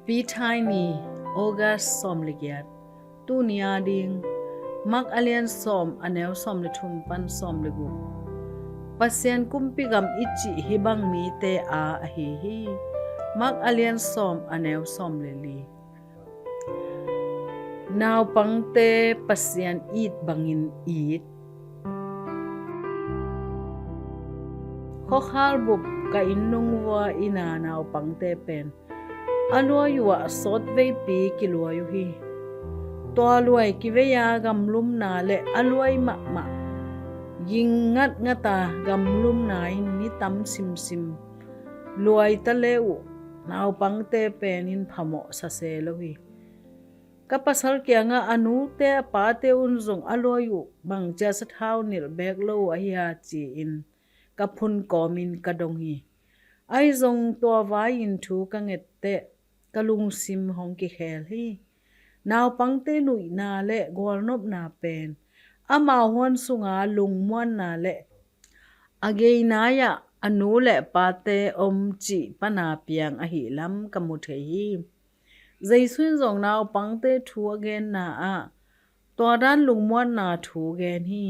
PITHAINI August som ligiat tu nia ding mak alian som aneu som le thum pan som le gu pasian kumpigam ichi hibang mite a hi mak alian som aneu som le li Naupangte Pasian eat Bangin eat Khuakhal bup ka innnung ina naupangte pen luai sawtveipi kiluai hi luai kivei-a gamlumna le luai mahmah gingngatngata gamlumna hitam simsim luai taleu naupangte pen in phamawh sase lohi ka pasal kiangah anu te pate zong luai bangcia sathau nil bek lo hi chi in ka phun kawmin ka dong hi ai zong vai-in thu ka ngetteh ka lungsim hong ki khel hi naupangte nui na le golnop na pen huan sunga lungmuan na le ageinaya anu le pate chi pana piang a hi lam ka mu the hi zaisun zong naupangte thu again na a toran lungmuan na thu gen hi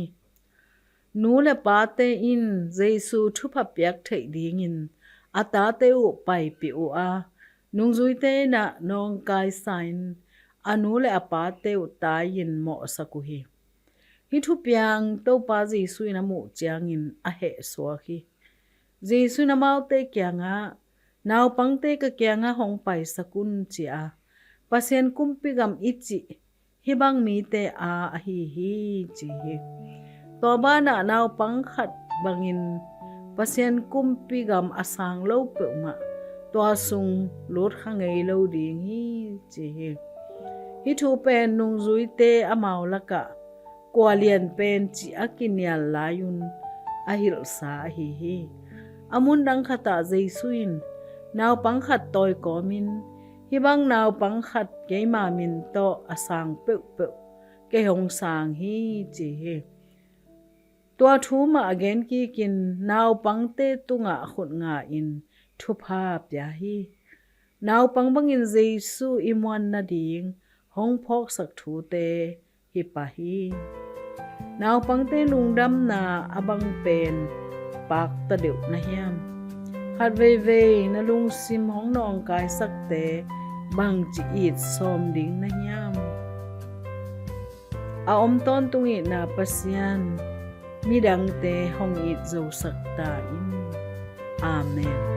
nu le pate in jaisu thu phapyak thei ding in ata te pai pi a nungzuite na nawngkaisa-in anu le apate taai-in mo sakuhi hi thu piang to pa jaisu na mu chiang in a he so hi jaisu na maute kiangah naupangte ka kiangah hong pai sakun chia pasian kumpigam ichi hibang mite a hi chi hi to ba na naupang khat bangin pasian kumpigam asang lo pe ma to sung lot hangei lo ding hi chi hi thu pen nung zuite amau laka kwalian pen chi akinyal layun ahil sa hi amun dang khata jaisuin naupang khat toy kawmin hibang naupang khat keima min to asang pe ke hong sang hi chi hi tua thu ma again ki kin naupangte tunga khut nga in thupa pya hi naupang bangin jaisu imwan na ding hong phok sak thu te hi pa hi naupangte lungdam na abang pen pak ta deu na hiam khat vei na lungsim hong nong kai sak te bang chi it som ding na hiam a om ton tungi na pasian midang te hong it zo sak ta in amen.